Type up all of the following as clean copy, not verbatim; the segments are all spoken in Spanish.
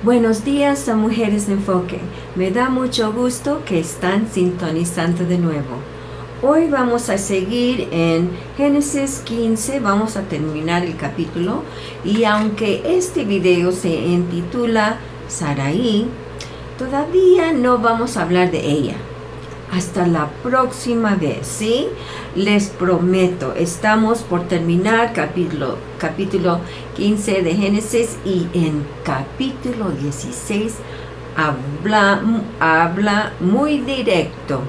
Buenos días a Mujeres de Enfoque. Me da mucho gusto que están sintonizando de nuevo. Hoy vamos a seguir en Génesis 15, vamos a terminar el capítulo y aunque este video se intitula Sarai, todavía no vamos a hablar de ella. Hasta la próxima vez, ¿sí? Les prometo, estamos por terminar capítulo 15 de Génesis y en capítulo 16 habla muy directo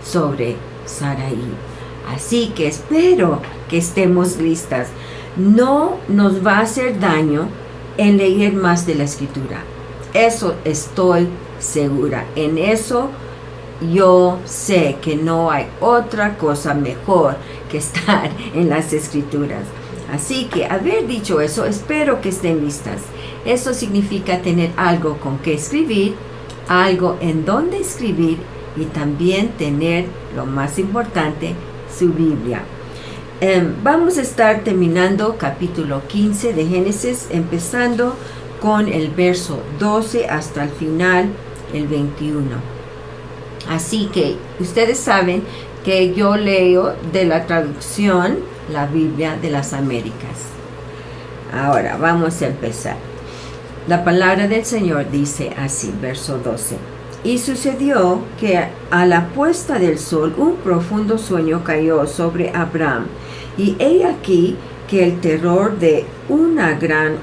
sobre Sarai. Así que espero que estemos listas. No nos va a hacer daño en leer más de la escritura. Eso estoy segura. En eso yo sé que no hay otra cosa mejor que estar en las escrituras. Así que, haber dicho eso, espero que estén listas. Eso significa tener algo con que escribir, algo en donde escribir y también tener, lo más importante, su Biblia. Vamos a estar terminando capítulo 15 de Génesis, empezando con el verso 12 hasta el final, el 21. Así que ustedes saben que yo leo de la traducción la Biblia de las Américas. Ahora vamos a empezar. La palabra del Señor dice así, verso 12. Y sucedió que a la puesta del sol un profundo sueño cayó sobre Abraham, y he aquí que el terror de una gran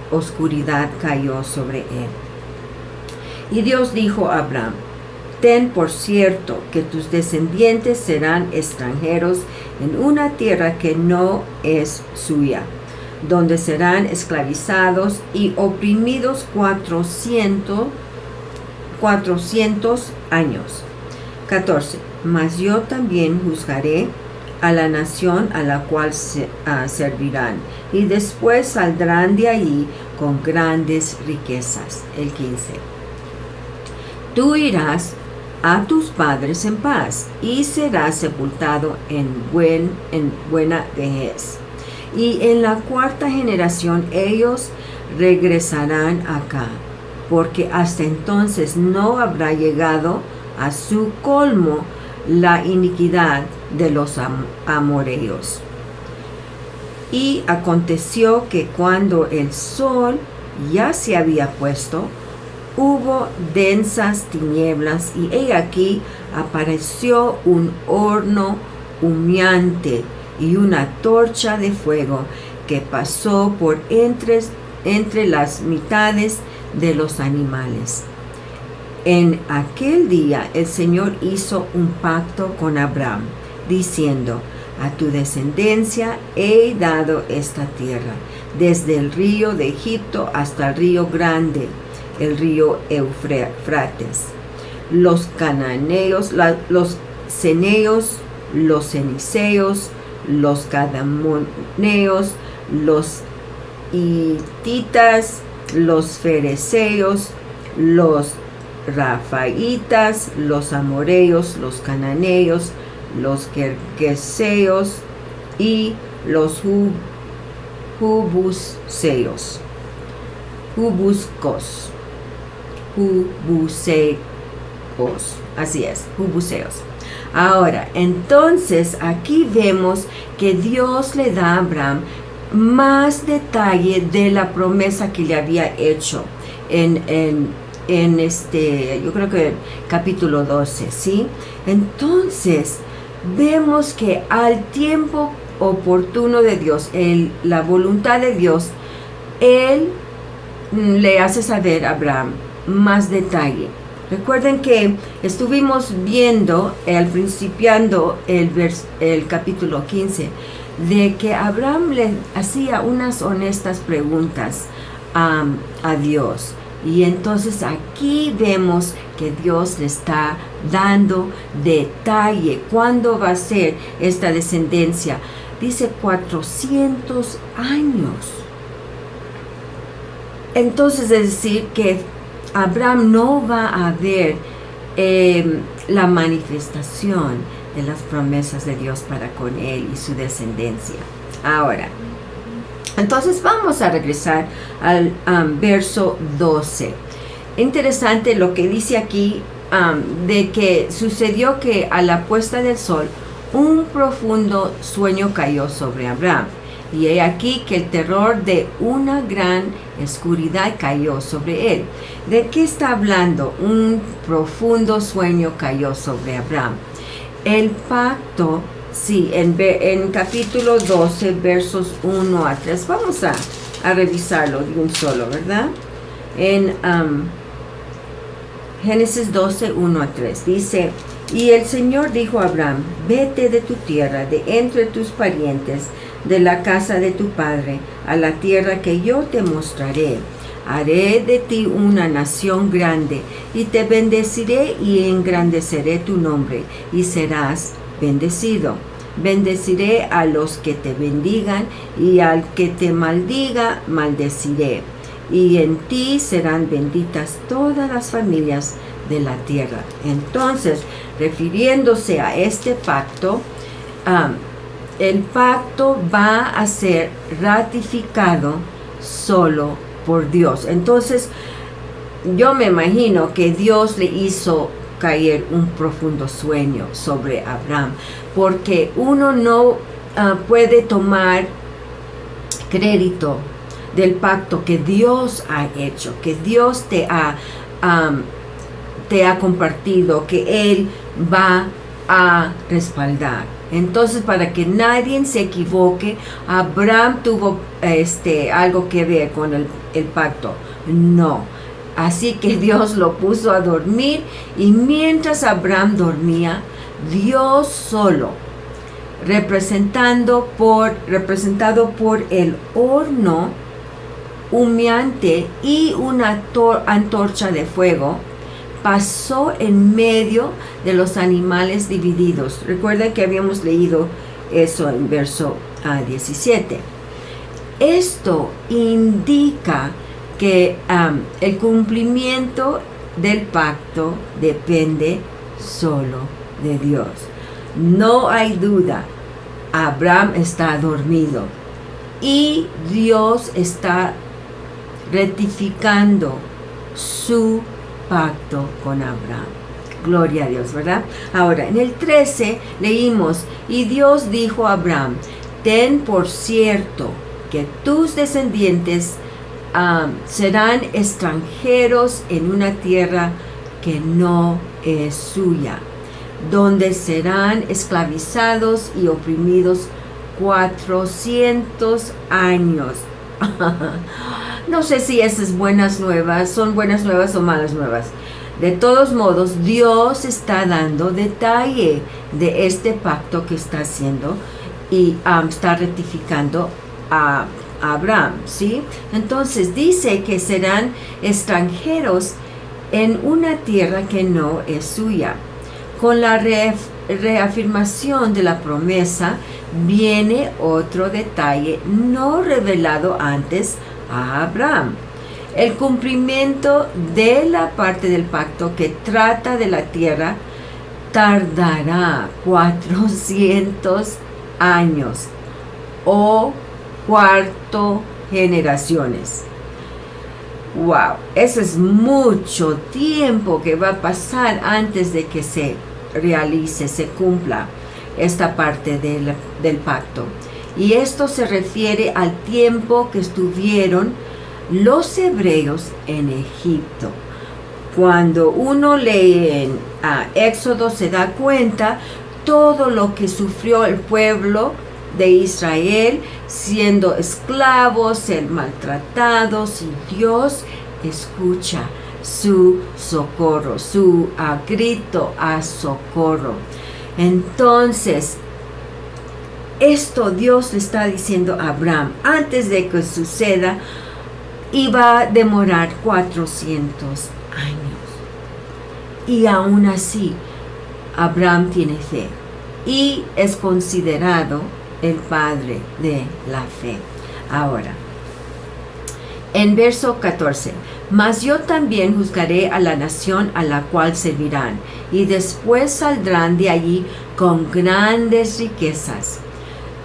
oscuridad cayó sobre él. Y Dios dijo a Abraham: ten por cierto que tus descendientes serán extranjeros en una tierra que no es suya, donde serán esclavizados y oprimidos 400 años. 14. Mas yo también juzgaré a la nación a la cual servirán, y después saldrán de allí con grandes riquezas. El 15. Tú irás a tus padres en paz, y serás sepultado en buena vejez. Y en la cuarta generación ellos regresarán acá, porque hasta entonces no habrá llegado a su colmo la iniquidad de los amoreos. Y aconteció que cuando el sol ya se había puesto, hubo densas tinieblas, y he aquí apareció un horno humeante y una torcha de fuego que pasó por entre las mitades de los animales. En aquel día el Señor hizo un pacto con Abraham, diciendo: a tu descendencia he dado esta tierra, desde el río de Egipto hasta el río grande, el río Eufrates. Los cananeos, los ceneos, los ceniceos, los cadamoneos, los hititas, los fereceos, los rafaitas, los amoreos, los cananeos, los gergeseos y los jubuscos. Así es, jubuseos. Ahora, entonces aquí vemos que Dios le da a Abraham más detalle de la promesa que le había hecho yo creo que capítulo 12, ¿sí? Entonces, vemos que al tiempo oportuno de Dios, la voluntad de Dios, Él le hace saber a Abraham más detalle. Recuerden que estuvimos viendo, principiando el capítulo 15, de que Abraham le hacía unas honestas preguntas a Dios. Y entonces aquí vemos que Dios le está dando detalle. ¿Cuándo va a ser esta descendencia? Dice 400 años. Entonces es decir que Abraham no va a ver la manifestación de las promesas de Dios para con él y su descendencia. Ahora, Entonces vamos a regresar al verso 12. Interesante lo que dice aquí, de que sucedió que a la puesta del sol un profundo sueño cayó sobre Abraham. Y he aquí que el terror de una gran oscuridad cayó sobre él. ¿De qué está hablando? Un profundo sueño cayó sobre Abraham. El pacto, sí, en capítulo 12, versos 1 a 3. Vamos a revisarlo de un solo, ¿verdad? En Génesis 12, 1 a 3. Dice: y el Señor dijo a Abraham: vete de tu tierra, de entre tus parientes, de la casa de tu padre, a la tierra que yo te mostraré. Haré de ti una nación grande, y te bendeciré y engrandeceré tu nombre, y serás bendecido. Bendeciré a los que te bendigan, y al que te maldiga, maldeciré. Y en ti serán benditas todas las familias de la tierra. Entonces, refiriéndose a este pacto, el pacto va a ser ratificado solo por Dios. Entonces, yo me imagino que Dios le hizo caer un profundo sueño sobre Abraham, porque uno no puede tomar crédito del pacto que Dios ha hecho, que Dios te ha compartido, que Él va a respaldar. Entonces, para que nadie se equivoque, Abraham tuvo algo que ver con el pacto. No. Así que Dios lo puso a dormir, y mientras Abraham dormía, Dios solo, representado por el horno humeante y una antorcha de fuego, pasó en medio de los animales divididos. Recuerden que habíamos leído eso en verso 17. Esto indica que el cumplimiento del pacto depende solo de Dios. No hay duda, Abraham está dormido y Dios está rectificando su pacto con Abraham. Gloria a Dios, ¿verdad? Ahora, en el 13 leímos: y Dios dijo a Abraham: ten por cierto que tus descendientes serán extranjeros en una tierra que no es suya, donde serán esclavizados y oprimidos 400 años. No sé si esas buenas nuevas son buenas nuevas o malas nuevas. De todos modos, Dios está dando detalle de este pacto que está haciendo y está rectificando a Abraham, ¿sí? Entonces dice que serán extranjeros en una tierra que no es suya. Con la reafirmación de la promesa viene otro detalle no revelado antes a Abraham: el cumplimiento de la parte del pacto que trata de la tierra tardará 400 años o 4 generaciones. Wow, eso es mucho tiempo que va a pasar antes de que se realice, se cumpla esta parte del pacto. Y esto se refiere al tiempo que estuvieron los hebreos en Egipto. Cuando uno lee en Éxodo, se da cuenta todo lo que sufrió el pueblo de Israel, siendo esclavos, ser maltratados, y Dios escucha su socorro, su grito a socorro. Entonces, esto Dios le está diciendo a Abraham: antes de que suceda, iba a demorar 400 años. Y aún así, Abraham tiene fe y es considerado el padre de la fe. Ahora, en verso 14: mas yo también juzgaré a la nación a la cual servirán, y después saldrán de allí con grandes riquezas.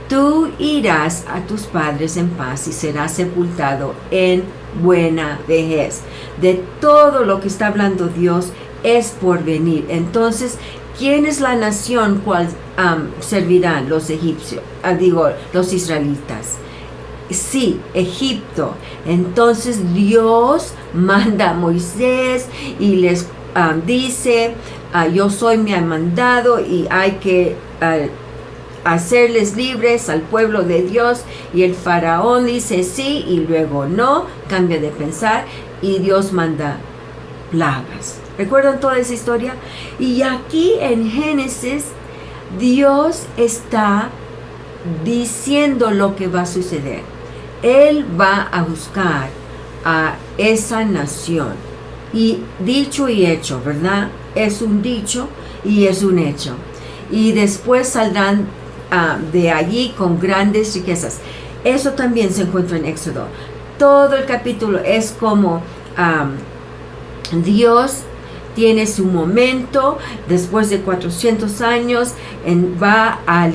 tú irás a tus padres en paz y serás sepultado en buena vejez. De todo lo que está hablando Dios es por venir. Entonces, ¿quién es la nación cual servirán los egipcios? Los israelitas. Sí, Egipto. Entonces Dios manda a Moisés y les dice, yo soy mi mandado y hay que hacerles libres al pueblo de Dios. Y el faraón dice sí y luego no, cambia de pensar y Dios manda plagas. ¿Recuerdan toda esa historia? Y aquí en Génesis Dios está diciendo lo que va a suceder. Él va a buscar a esa nación. Y dicho y hecho, ¿verdad? Es un dicho y es un hecho. Y después saldrán de allí con grandes riquezas. Eso también se encuentra en Éxodo. Todo el capítulo es como Dios tiene su momento, después de 400 años, va a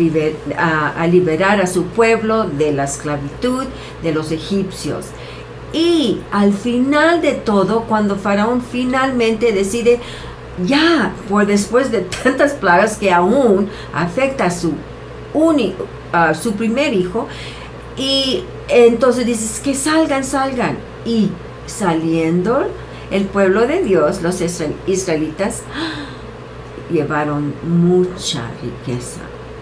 liberar a su pueblo de la esclavitud de los egipcios. Y al final de todo, cuando Faraón finalmente decide, después de tantas plagas que aún afecta a su primer hijo, y entonces dices que salgan. Y saliendo el pueblo de Dios, los israelitas, llevaron mucha riqueza.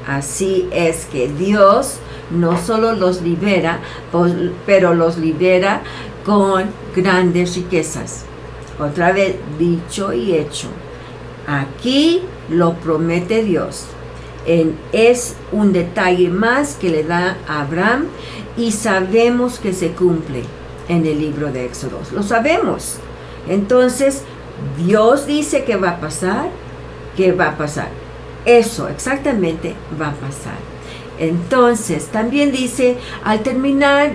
Así es que Dios no solo los libera, pero los libera con grandes riquezas. Otra vez, dicho y hecho. Aquí lo promete Dios. Es un detalle más que le da a Abraham y sabemos que se cumple en el libro de Éxodo. Lo sabemos. Entonces, Dios dice que va a pasar, Eso exactamente va a pasar. Entonces, también dice, al terminar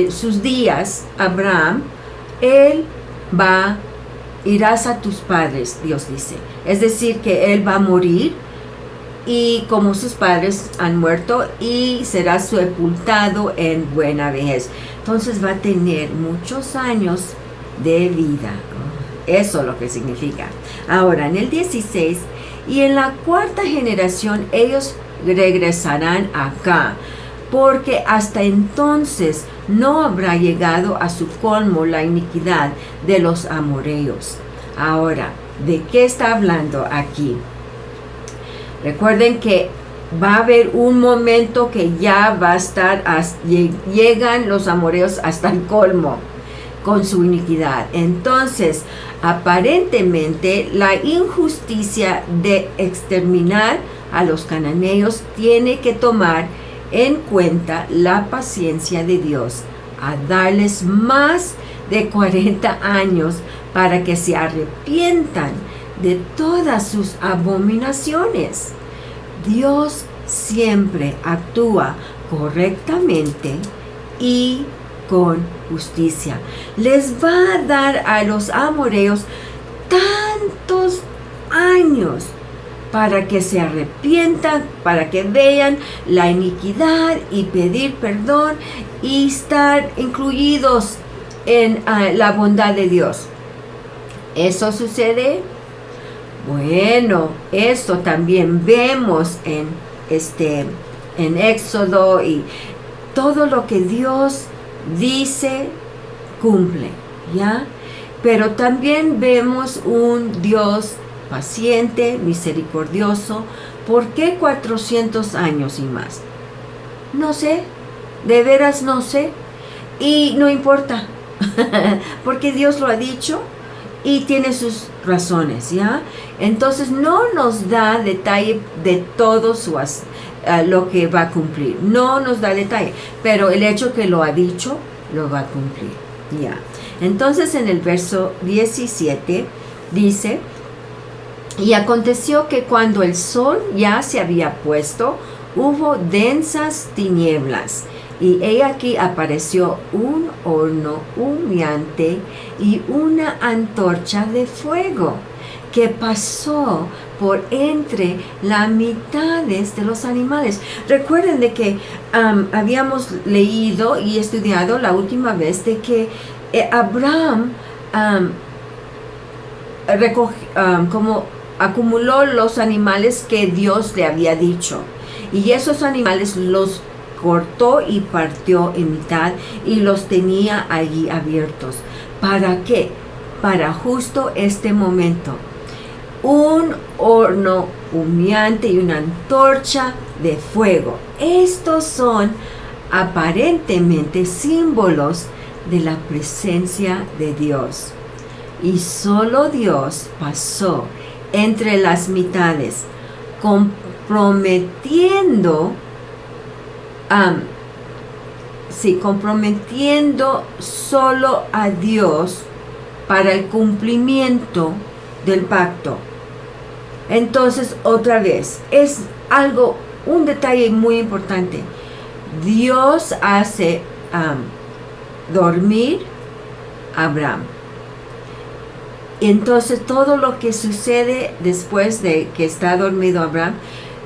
sus días, Abraham, irás a tus padres, Dios dice. Es decir, que él va a morir y como sus padres han muerto y será sepultado en buena vejez. Entonces va a tener muchos años de vida. Eso es lo que significa. Ahora, en el 16, y en la cuarta generación ellos regresarán acá, porque hasta entonces no habrá llegado a su colmo la iniquidad de los amorreos. Ahora, ¿de qué está hablando aquí? Recuerden que va a haber un momento que ya va a estar, llegan los amorreos hasta el colmo con su iniquidad. Entonces, aparentemente, la injusticia de exterminar a los cananeos tiene que tomar en cuenta la paciencia de Dios a darles más de 40 años para que se arrepientan de todas sus abominaciones. Dios siempre actúa correctamente y con justicia. Les va a dar a los amorreos tantos años para que se arrepientan, para que vean la iniquidad y pedir perdón y estar incluidos en la bondad de Dios. ¿Eso sucede? Bueno, esto también vemos en Éxodo, y todo lo que Dios dice cumple, ¿ya? Pero también vemos un Dios paciente, misericordioso. ¿Por qué 400 años y más? No sé, de veras no sé, y no importa, porque Dios lo ha dicho y tiene sus razones, ¿ya? Entonces no nos da detalle de todo lo que va a cumplir, no nos da detalle, pero el hecho que lo ha dicho, lo va a cumplir, ¿ya? Entonces en el verso 17 dice: y aconteció que cuando el sol ya se había puesto, hubo densas tinieblas, y he aquí apareció un horno humeante y una antorcha de fuego, que pasó por entre las mitades de los animales. Recuerden de que habíamos leído y estudiado la última vez de que Abraham como acumuló los animales que Dios le había dicho, y esos animales los cortó y partió en mitad y los tenía allí abiertos. ¿Para qué? Para justo este momento. Un horno humeante y una antorcha de fuego. Estos son aparentemente símbolos de la presencia de Dios. Y solo Dios pasó entre las mitades, comprometiendo solo a Dios para el cumplimiento del pacto. Entonces, otra vez, es un detalle muy importante. Dios hace dormir a Abraham. Entonces, todo lo que sucede después de que está dormido Abraham,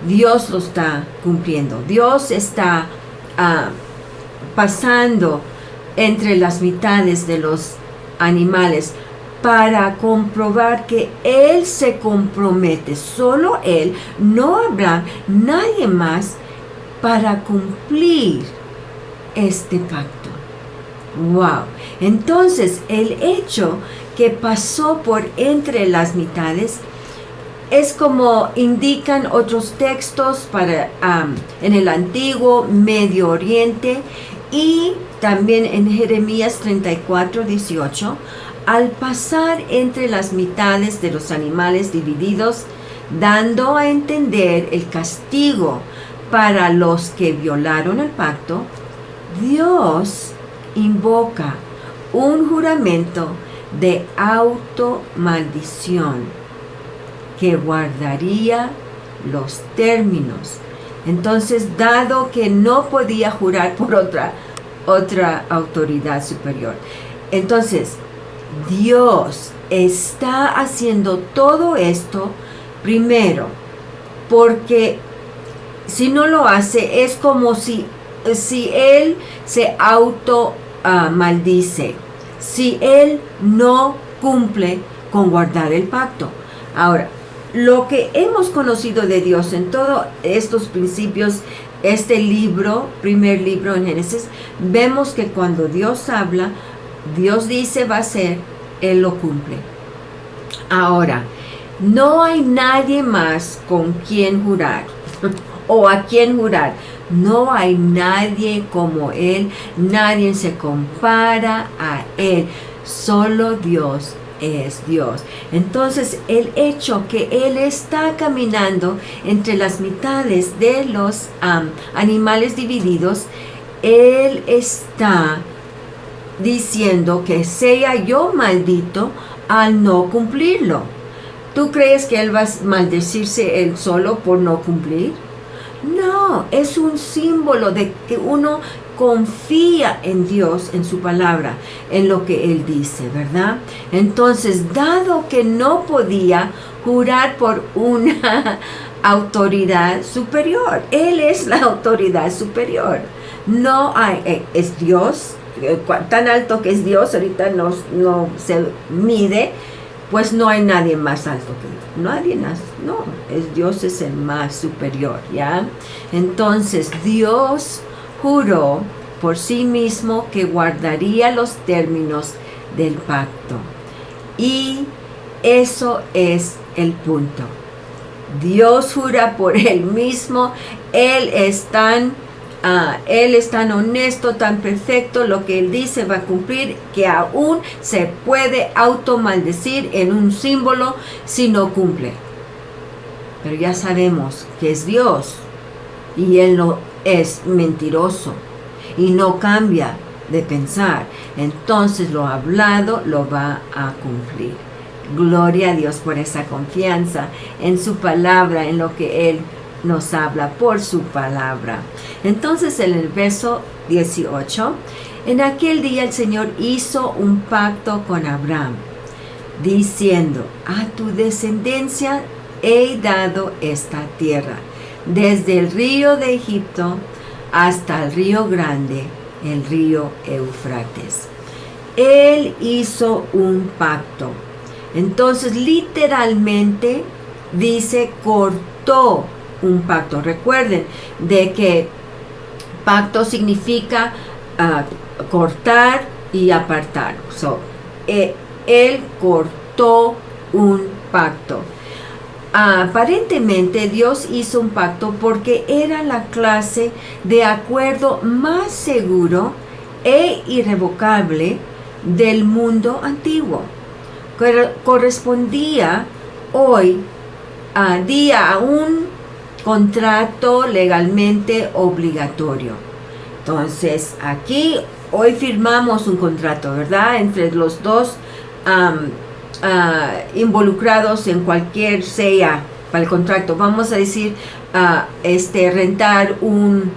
Dios lo está cumpliendo. Dios está pasando entre las mitades de los animales para comprobar que Él se compromete, solo Él, no Abraham, nadie más, para cumplir este pacto. ¡Wow! Entonces, el hecho que pasó por entre las mitades es como indican otros textos en el antiguo Medio Oriente y también en Jeremías 34:18. Al pasar entre las mitades de los animales divididos, dando a entender el castigo para los que violaron el pacto, Dios invoca un juramento de automaldición que guardaría los términos. Entonces, dado que no podía jurar por otra autoridad superior, entonces Dios está haciendo todo esto primero, porque si no lo hace es como si Él se maldice, si Él no cumple con guardar el pacto. Ahora, lo que hemos conocido de Dios en todos estos principios, este libro, primer libro en Génesis, vemos que cuando Dios habla, Dios dice va a ser, Él lo cumple. Ahora, no hay nadie más con quien jurar o a quien jurar. No hay nadie como Él, nadie se compara a Él. Solo Dios es Dios. Entonces, el hecho que Él está caminando entre las mitades de los animales divididos, Él está diciendo que sea yo maldito al no cumplirlo. ¿Tú crees que Él va a maldecirse Él solo por no cumplir? No, es un símbolo de que uno confía en Dios, en su palabra, en lo que Él dice, ¿verdad? Entonces, dado que no podía jurar por una autoridad superior, Él es la autoridad superior. No hay, es Dios, tan alto que es Dios, ahorita no se mide, pues no hay nadie más alto que Dios. Nadie más, no, Dios es el más superior, ¿ya? Entonces, Dios juró por sí mismo que guardaría los términos del pacto. Y eso es el punto. Dios jura por Él mismo. Él es tan honesto, tan perfecto, lo que Él dice va a cumplir, que aún se puede automaldecir en un símbolo si no cumple. Pero ya sabemos que es Dios y Él no es mentiroso y no cambia de pensar. Entonces lo hablado lo va a cumplir. Gloria a Dios por esa confianza en su palabra, en lo que Él nos habla por su palabra. Entonces en el verso 18, en aquel día el Señor hizo un pacto con Abraham, diciendo: a tu descendencia he dado esta tierra, desde el río de Egipto hasta el río grande, el río Éufrates. Él hizo un pacto. Entonces, literalmente dice cortó un pacto. Recuerden de que pacto significa cortar y apartar. Él cortó un pacto. Aparentemente Dios hizo un pacto porque era la clase de acuerdo más seguro e irrevocable del mundo antiguo. Correspondía hoy día a un contrato legalmente obligatorio. Entonces, aquí hoy firmamos un contrato, ¿verdad? Entre los dos involucrados en cualquier sea para el contrato. Vamos a decir, rentar un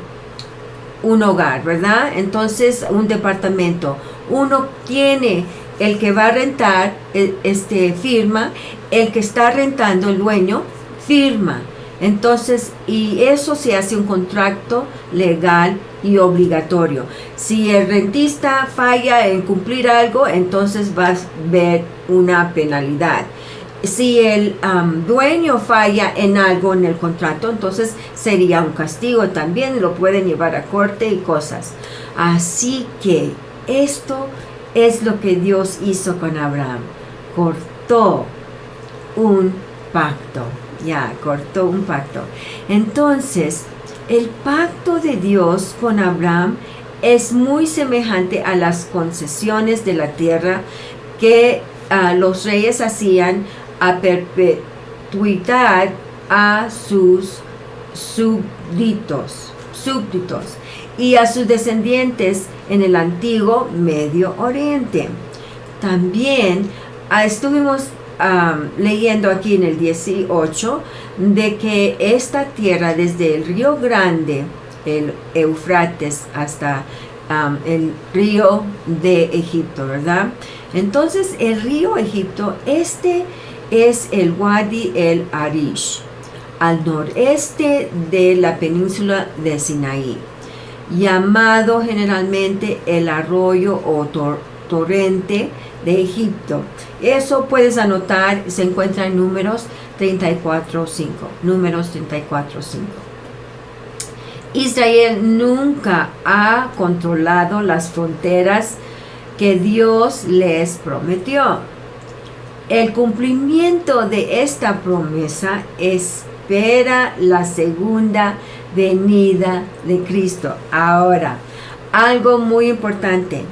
hogar, ¿verdad? Entonces, un departamento. Uno tiene, el que va a rentar, firma, el que está rentando, el dueño, firma. Entonces, y eso se hace un contrato legal y obligatorio. Si el rentista falla en cumplir algo, entonces va a haber una penalidad. Si el dueño falla en algo en el contrato, entonces sería un castigo también, lo pueden llevar a corte y cosas. Así que esto es lo que Dios hizo con Abraham. Cortó un pacto. Cortó un pacto. Entonces, el pacto de Dios con Abraham es muy semejante a las concesiones de la tierra que los reyes hacían a perpetuidad a sus súbditos y a sus descendientes en el antiguo Medio Oriente. También estuvimos leyendo aquí en el 18 de que esta tierra desde el río Grande, el Éufrates, hasta el río de Egipto, ¿verdad? Entonces el río Egipto, es el Wadi el Arish, al noreste de la península de Sinaí, llamado generalmente el arroyo o torrente de Egipto. Eso puedes anotar, se encuentra en Números 34:5. Números 34:5. Israel nunca ha controlado las fronteras que Dios les prometió. El cumplimiento de esta promesa espera la segunda venida de Cristo. Ahora, algo muy importante.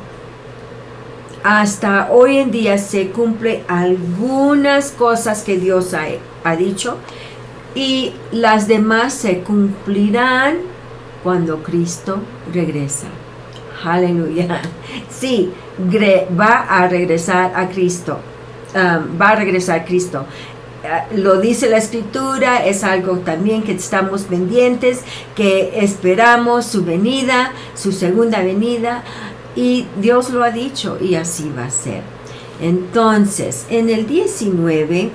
Hasta hoy en día se cumple algunas cosas que Dios ha dicho, y las demás se cumplirán cuando Cristo regresa. Aleluya. Sí, va a regresar a Cristo. Va a regresar Cristo. Lo dice la Escritura, es algo también que estamos pendientes, que esperamos su venida, su segunda venida. Y Dios lo ha dicho y así va a ser. Entonces, en el 19,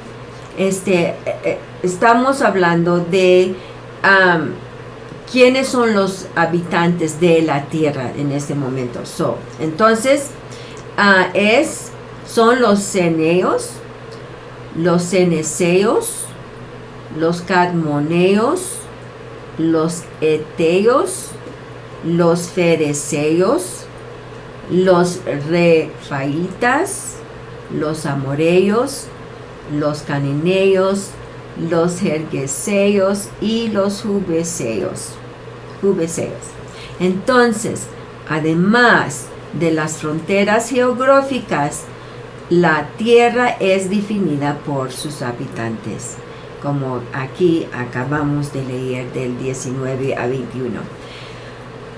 estamos hablando de quiénes son los habitantes de la tierra en este momento. Entonces, son los ceneos, los ceneseos, los cadmoneos, los eteos, los fereceos, los refaitas, los amoreos, los cananeos, los gergeseos y los jubeseos. Entonces, además de las fronteras geográficas, la tierra es definida por sus habitantes, como aquí acabamos de leer del 19 a 21.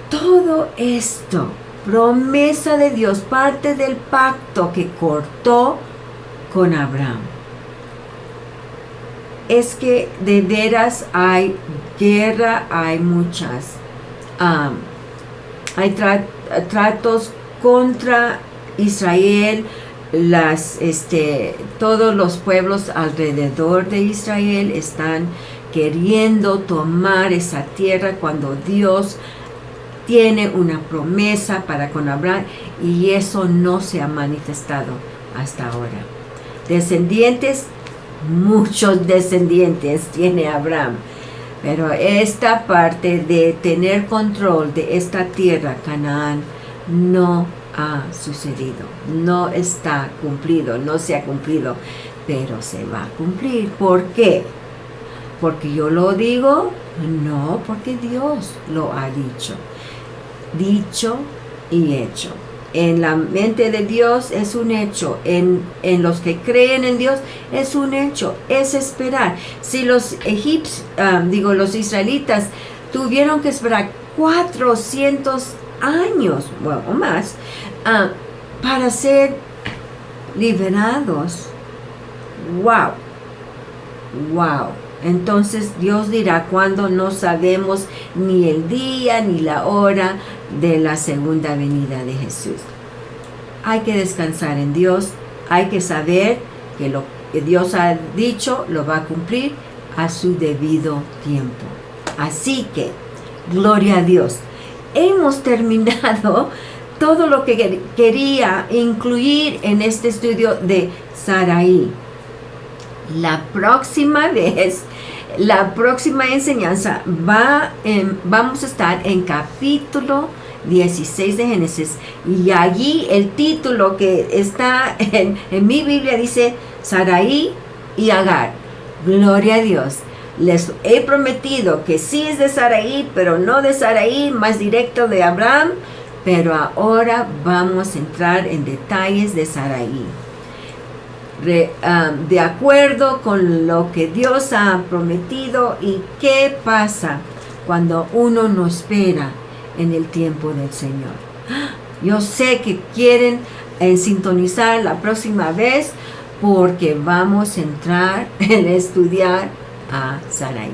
Todo esto, promesa de Dios, parte del pacto que cortó con Abraham. Es que de veras hay guerra, hay muchas, hay tratos contra Israel, todos los pueblos alrededor de Israel están queriendo tomar esa tierra cuando Dios tiene una promesa para con Abraham, y eso no se ha manifestado hasta ahora. Descendientes, muchos descendientes tiene Abraham, pero esta parte de tener control de esta tierra, Canaán, no ha sucedido, no está cumplido, no se ha cumplido, pero se va a cumplir. ¿Por qué? ¿Porque yo lo digo? No, porque Dios lo ha dicho y hecho. En la mente de Dios es un hecho, en los que creen en Dios es un hecho, es esperar. Si los los israelitas tuvieron que esperar 400 años, bueno, o más, para ser liberados, wow. Entonces Dios dirá cuándo, no sabemos ni el día ni la hora de la segunda venida de Jesús. Hay que descansar en Dios, hay que saber que lo que Dios ha dicho lo va a cumplir a su debido tiempo. Así que, gloria a Dios. Hemos terminado todo lo que quería incluir en este estudio de Sarai. La próxima vez, la próxima enseñanza vamos a estar en capítulo 16 de Génesis, y allí el título que está en mi Biblia dice Sarai y Agar. Gloria a Dios. Les he prometido que sí es de Sarai, pero no de Sarai, más directo de Abraham, pero ahora vamos a entrar en detalles de Sarai. De acuerdo con lo que Dios ha prometido y qué pasa cuando uno no espera en el tiempo del Señor. Yo sé que quieren sintonizar la próxima vez, porque vamos a entrar en estudiar a Sarai.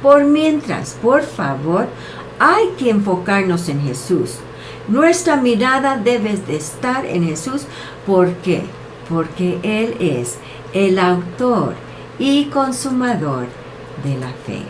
Por mientras, por favor, hay que enfocarnos en Jesús. Nuestra mirada debe de estar en Jesús. ¿Por qué? Porque Él es el autor y consumador de la fe.